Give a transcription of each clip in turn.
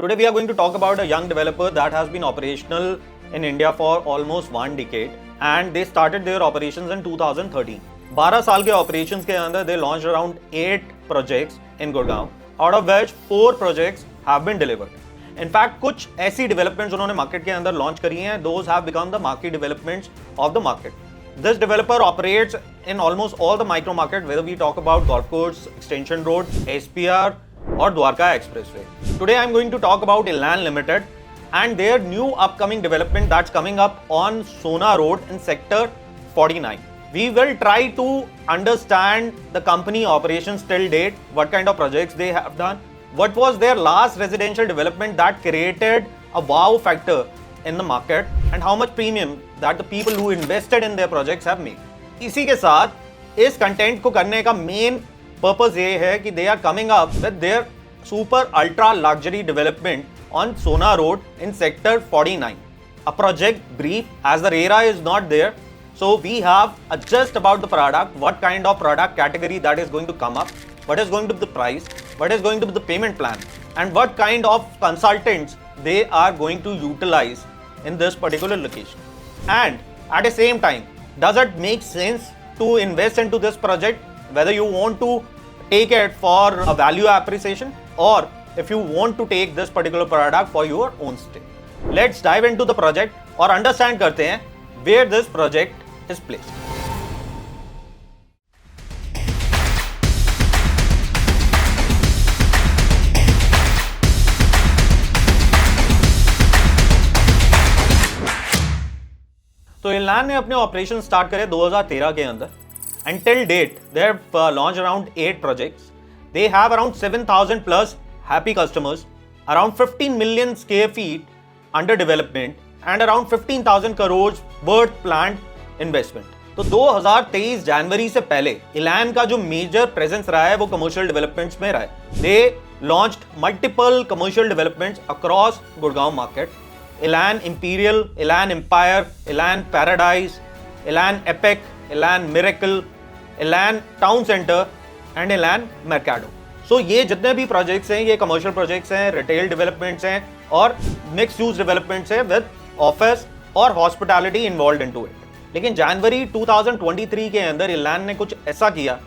Today we are going to talk about a young developer that has been operational in India for almost 1 decade and they started their operations in 2013. 12 साल के operations के अंदर they launched around 8 projects in Gurgaon, out of which 4 projects have been delivered. In fact, कुछ ऐसी developments उन्होंने market के अंदर launch करी हैं, those have become the market developments of the market. This developer operates in almost all the micro market, whether we talk about Golf Course, Extension Road, SPR or Dwarka Expressway. Today I am going to talk about Elan Limited and their new upcoming development that's coming up on Sona Road in Sector 49. We will try to understand the company operations till date, what kind of projects they have done, what was their last residential development that created a wow factor in the market and how much premium that the people who invested in their projects have made. इसी के साथ इस content को करने का main purpose ये है कि they are coming up with their super ultra luxury development on Sona Road in Sector 49. A project brief as the RERA is not there. So we have just about the product, what kind of product category that is going to come up, what is going to be the price, what is going to be the payment plan, and what kind of consultants they are going to utilize in this particular location. And at the same time, does it make sense to invest into this project, whether you want to take it for a value appreciation or if you want to take this particular product for your own stay. Let's dive into the project और understand करते हैं where this project is placed. तो इलान ने अपने operation start करे 2013 के अंदर and till date they have launched around 8 projects. They have around 7,000 plus happy customers, around 15 million square feet under development and around 15,000 crores worth planned investment. तो 2023 जनवरी से पहले इलान का जो मेजर प्रेजेंस रहा है वो कमर्शियल डेवलपमेंट्स में रहा है. They launched multiple commercial developments across Gurgaon market. Elan Imperial, Elan Empire, Elan Paradise, Elan Epic, Elan Miracle, Elan Town Center and Elan Mercado. So ये जितने भी प्रोजेक्ट्स हैं ये कमर्शियल प्रोजेक्ट्स हैं, रिटेल डेवलपमेंट्स हैं और मिक्स यूज डेवलपमेंट्स हैं with office और हॉस्पिटैलिटी इन्वॉल्वड इनटू इट. लेकिन जनवरी 2023 के अंदर इलान ने कुछ ऐसा किया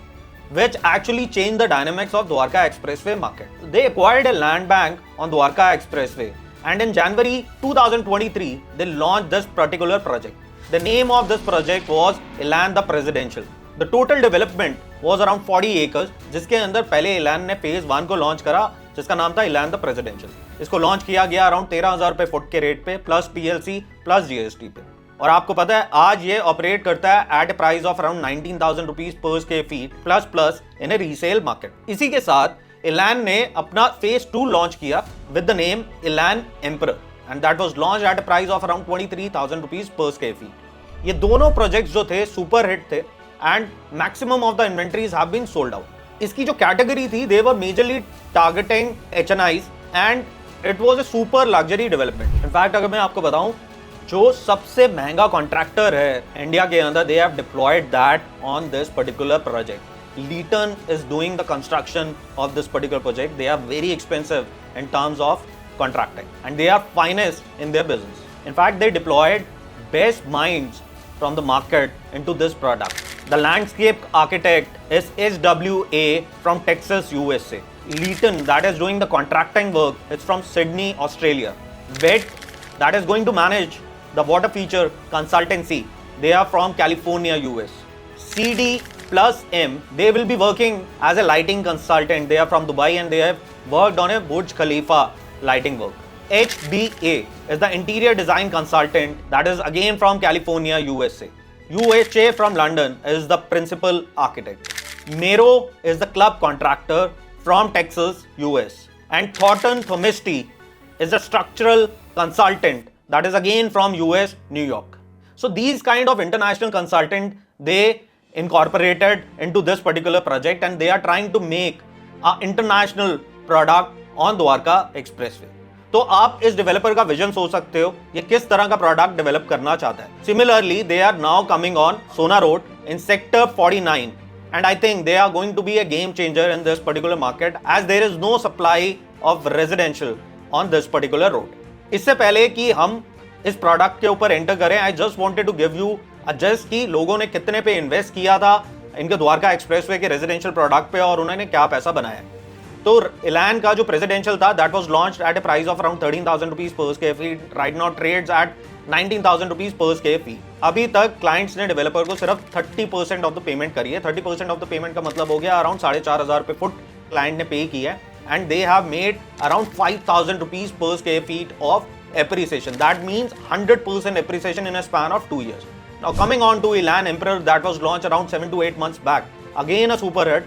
which actually changed the dynamics of Dwarka Expressway market. They acquired a land bank on Dwarka Expressway and in January 2023 they launched this particular project. The name of this project was Elan the Presidential. The total development was around 40 acres जिसके अंदर पहले इलान ने phase 1 को launch करा जिसका नाम था इलान the presidential. इसको लॉन्च किया गया अराउंड 13,000 रुपए फुट के रेट पे प्लस पीएलसी प्लस जीएसटी पे. और आपको पता है आज ये ऑपरेट करता है at a price of around 19,000 rupees per square feet plus plus in a resale market. इसी के साथ इलान ने अपना फेज 2 लॉन्च किया with the name Elan Emperor and that was launched at a price of around 23,000 rupees per square feet. ये दोनों projects जो थे सुपर हिट थे and maximum of the inventories have been sold out. इसकी जो category थी they were majorly targeting HNIs and it was a super luxury development. In fact अगर मैं आपको बताऊं जो सबसे महंगा कॉन्ट्रैक्टर है इंडिया के अंदर they have deployed that on this particular project. Leeton is doing the construction of this particular project. They are very expensive in terms of contracting and they are finest in their business. In fact they deployed best minds from the market into this product. The landscape architect is HWA from Texas, USA. Leeton, that is doing the contracting work, it's from Sydney, Australia. VET, that is going to manage the water feature consultancy, they are from California, US. CD plus M, they will be working as a lighting consultant. They are from Dubai and they have worked on a Burj Khalifa lighting work. HBA is the interior design consultant, that is again from California, USA. UHA from London is the principal architect. Mero is the club contractor from Texas, US. And Thornton Thomisty is the structural consultant that is again from US, New York. So these kind of international consultant they incorporated into this particular project and they are trying to make an international product on Dwarka Expressway. तो आप इस developer का vision सोच सकते हो ये किस तरह का प्रोडक्ट डेवलप करना चाहता है. Similarly they are now coming on Sohna road in sector 49 and I think they are going to be a game changer in this particular market as there is no supply of residential on this particular road. इससे पहले कि हम इस product के ऊपर enter करें, I just wanted to give you a just कि लोगों ने कितने पे इन्वेस्ट किया था इनके द्वारका एक्सप्रेसवे के रेजिडेंशियल प्रोडक्ट पे और उन्होंने क्या पैसा बनाया। तो इलान का जो प्रेसिडेंशियल था that was launched at a price of around 13,000 rupees per square feet, right now trades at 19,000 rupees per square feet. अभी तक क्लाइंट्स ने डेवलपर को सिर्फ 30% ऑफ द पेमेंट करी है। 30% ऑफ द पेमेंट का मतलब हो गया अराउंड 4,500 रुपये फुट क्लाइंट ने पे किया है, and they have made around 5,000 rupees per square feet of appreciation. That means 100% appreciation in a span of 2 years. Now coming on to Elan Emperor, that was launched around 7 to 8 months back. Again a super hit,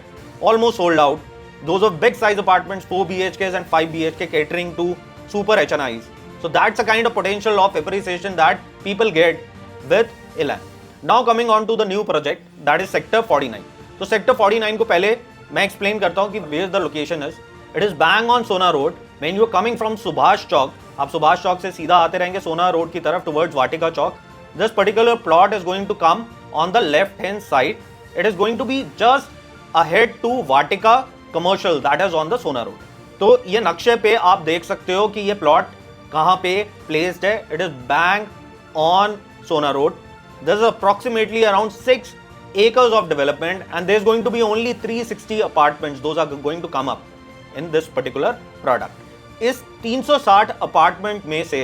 almost sold out. Those are big size apartments, 4 BHKs and 5 BHK catering to super HNIs. So that's the kind of potential of appreciation that people get with Elan. Now coming on to the new project, that is Sector 49. तो Sector 49 को पहले मैं explain करता हूँ कि where the location is. It is bang on Sona Road. When you are coming from Subhash Chowk, आप सुभाष चौक से सीधा आते रहेंगे सोना रोड की तरफ towards Vatika Chowk. This particular plot is going to come on the left hand side. It is going to be just ahead to Vatika Commercial that is on the Sona Road. तो ये नक्शे पे आप देख सकते हो कि ये प्लॉट कहाँ पे प्लेस्ड है. It is bang on Sona Road. There is approximately around 6 acres of development and there is going to be only 360 apartments. Those are going to come up in this particular product. इस 360 apartment में से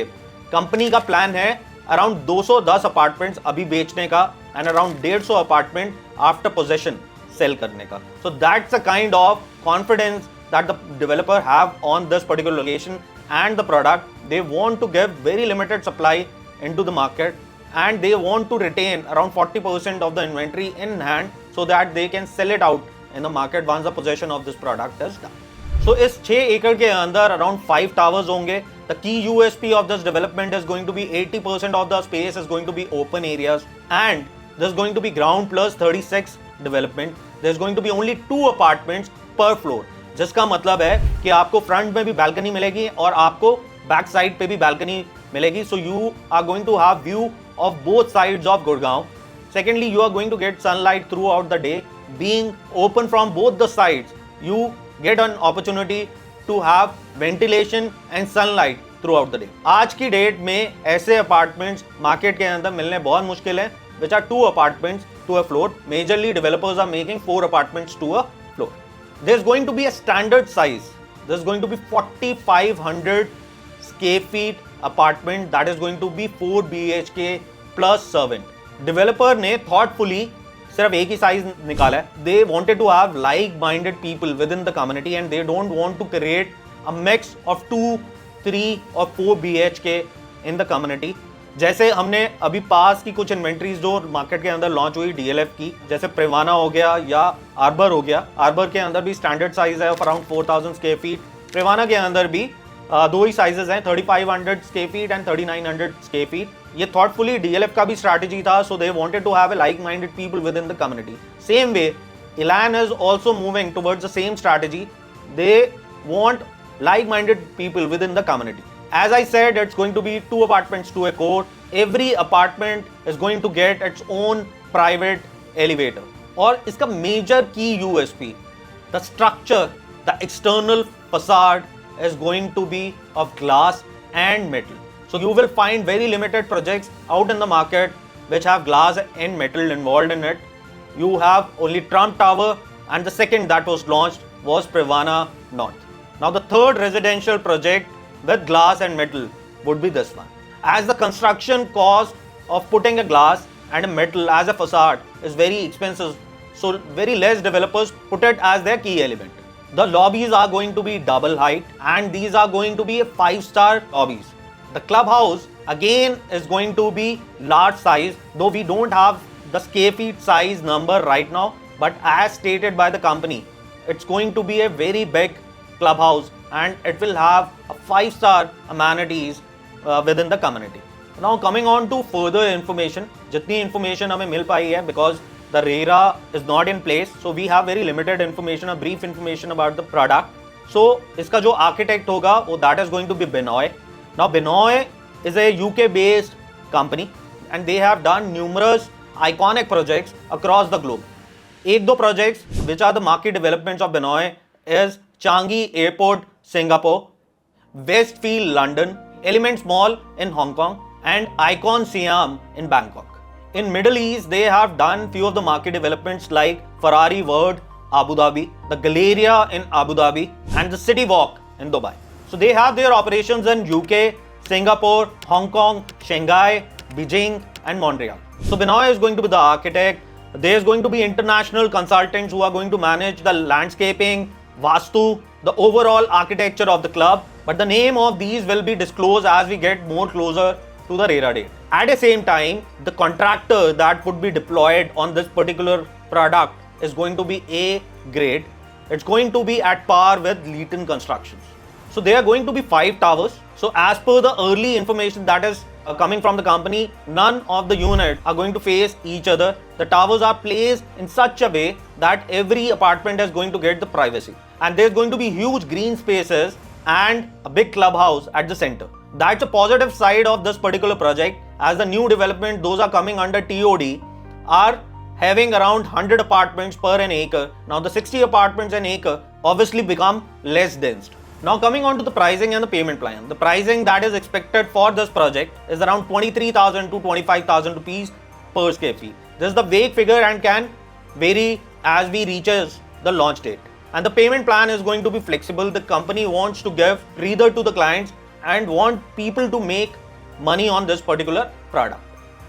company का plan है around 210 apartments अभी बेचने का and around 150 apartment after possession sale करने का. So that's a kind of confidence that the developer have on this particular location and the product. They want to give very limited supply into the market and they want to retain around 40% of the inventory in hand so that they can sell it out in the market once the possession of this product is done. So इस 6 एकड़ के अंदर around 5 towers होंगे. The key USP of this development is going to be 80% of the space is going to be open areas and there's going to be ground plus 36 development. There's going to be only 2 apartments per floor, जिसका मतलब है कि आपको front में भी balcony मिलेगी और आपको बैक साइड पे भी बैल्कनी मिलेगी. So you are going to have view of both sides of Gurgaon. Secondly, you are going to get sunlight throughout the day. Being open from both the sides, you get an opportunity to have ventilation and sunlight throughout the day. आज की date में ऐसे apartments market के अंदर मिलने बहुत मुश्किल है, which are 2 apartments to a floor. Majorly developers are making 4 apartments to a floor. There's going to be a standard size. There's going to be 4,500 square feet apartment that is going to be 4 BHK plus servant. Developer ने thoughtfully सिर्फ एक ही size निकाला है. They wanted to have like-minded people within the community and they don't want to create a mix of 2, 3 or 4 BHK in the community. जैसे हमने अभी पास की कुछ इन्वेंट्रीज जो मार्केट के अंदर लॉन्च हुई DLF की, जैसे प्रिवाना हो गया या आर्बर हो गया. आर्बर के अंदर भी स्टैंडर्ड साइज है of around 4,000 square feet. Privana के अंदर भी 2 ही साइजेस हैं, 3,500 square feet and 3,900 square feet. ये थॉटफुली DLF का भी स्ट्रैटेजी था, so they wanted to have a like minded people with in the community. Same way Elan is also moving towards the same strategy. They want like-minded people within the community. As I said, it's going to be 2 apartments to a core. Every apartment is going to get its own private elevator. और इसका major key USP, the structure, the external facade is going to be of glass and metal. So you will find very limited projects out in the market which have glass and metal involved in it. You have only Trump Tower and the second that was launched was Privana North. Now the third residential project with glass and metal would be this one. As the construction cost of putting a glass and a metal as a facade is very expensive, so very less developers put it as their key element. The lobbies are going to be double height and these are going to be 5-star lobbies. The clubhouse again is going to be large size, though we don't have the square feet size number right now, but as stated by the company, it's going to be a very big clubhouse and it will have a 5-star amenities within the community. Now coming on to further information, जितनी information हमें मिल पाई है because the RERA is not in place, so we have very limited information, a brief information about the product. So इसका जो architect होगा वो that is going to be Benoy. Now Benoy is a UK based company and they have done numerous iconic projects across the globe. एक दो projects which are the market developments of Benoy is Changi Airport, Singapore. Westfield London, Element Mall in Hong Kong, and Icon Siam in Bangkok. In Middle East, they have done few of the market developments like Ferrari World, Abu Dhabi, the Galleria in Abu Dhabi, and the City Walk in Dubai. So they have their operations in UK, Singapore, Hong Kong, Shanghai, Beijing, and Montreal. So Binoy is going to be the architect. There is going to be international consultants who are going to manage the landscaping, Vastu, the overall architecture of the club. But the name of these will be disclosed as we get more closer to the RERA date. At the same time, the contractor that would be deployed on this particular product is going to be A grade. It's going to be at par with Leighton Constructions. So there are going to be 5 towers. So as per the early information that is coming from the company, none of the units are going to face each other. The towers are placed in such a way that every apartment is going to get the privacy. And there's going to be huge green spaces and a big clubhouse at the center. That's a positive side of this particular project, as the new development, those are coming under TOD, are having around 100 apartments per an acre. Now the 60 apartments an acre obviously become less dense. Now coming on to the pricing and the payment plan. The pricing that is expected for this project is around 23,000 to 25,000 rupees per square feet. This is the vague figure and can vary as we reaches the launch date. And the payment plan is going to be flexible. The company wants to give breather to the clients and want people to make money on this particular product.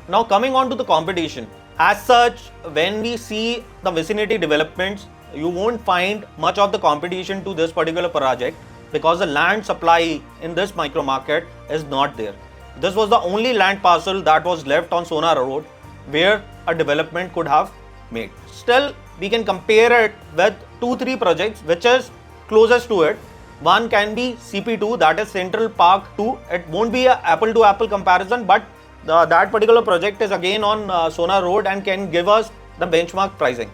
Now coming on to the competition. As such, when we see the vicinity developments, you won't find much of the competition to this particular project because the land supply in this micro market is not there. This was the only land parcel that was left on Sona Road where a development could have made. Still, we can compare it with 2-3 projects which is closest to it. One can be CP2, that is Central Park 2. It won't be an apple to apple comparison, but that particular project is again on Sona Road and can give us the benchmark pricing.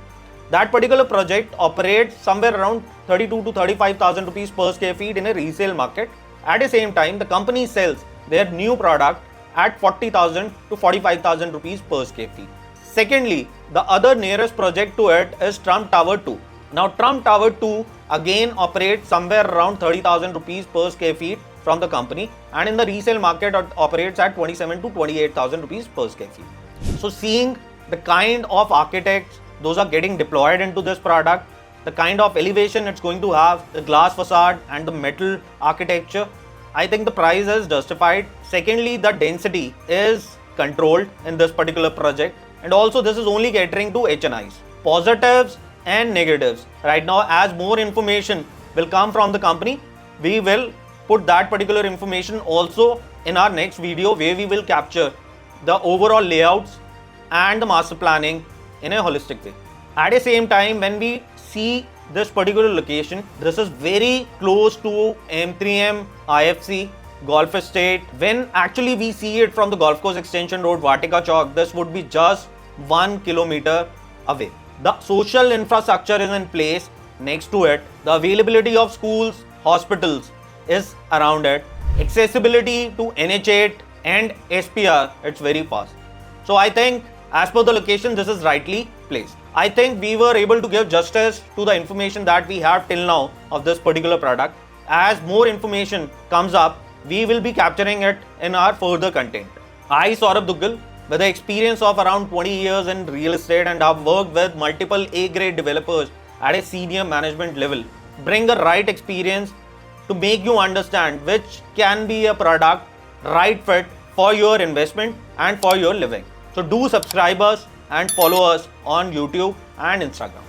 That particular project operates somewhere around 32 to 35,000 rupees per square feet in a resale market. At the same time, the company sells their new product at 40,000 to 45,000 rupees per square feet. Secondly, the other nearest project to it is Trump Tower 2. Now Trump Tower 2 again operates somewhere around 30,000 rupees per square feet from the company, and in the resale market it operates at 27 to 28,000 rupees per square feet. So seeing the kind of architects those are getting deployed into this product, the kind of elevation it's going to have, the glass facade and the metal architecture, I think the price is justified. Secondly, the density is controlled in this particular project, and also this is only catering to HNIs. Positives and negatives. Right now, as more information will come from the company, we will put that particular information also in our next video where we will capture the overall layouts and the master planning in a holistic way. At the same time, when we see this particular location, this is very close to M3M, IFC, Golf Estate. When actually we see it from the Golf Course Extension Road, Vatika Chowk, this would be just 1 kilometer away. The social infrastructure is in place next to it. The availability of schools, hospitals is around it. Accessibility to NH8 and SPR, it's very fast. So I think as per the location, this is rightly placed. I think we were able to give justice to the information that we have till now of this particular product. As more information comes up, we will be capturing it in our further content. I, Saurabh Duggal, with the experience of around 20 years in real estate and have worked with multiple A-grade developers at a senior management level, bring the right experience to make you understand which can be a product right fit for your investment and for your living. So do subscribe us and follow us on YouTube and Instagram.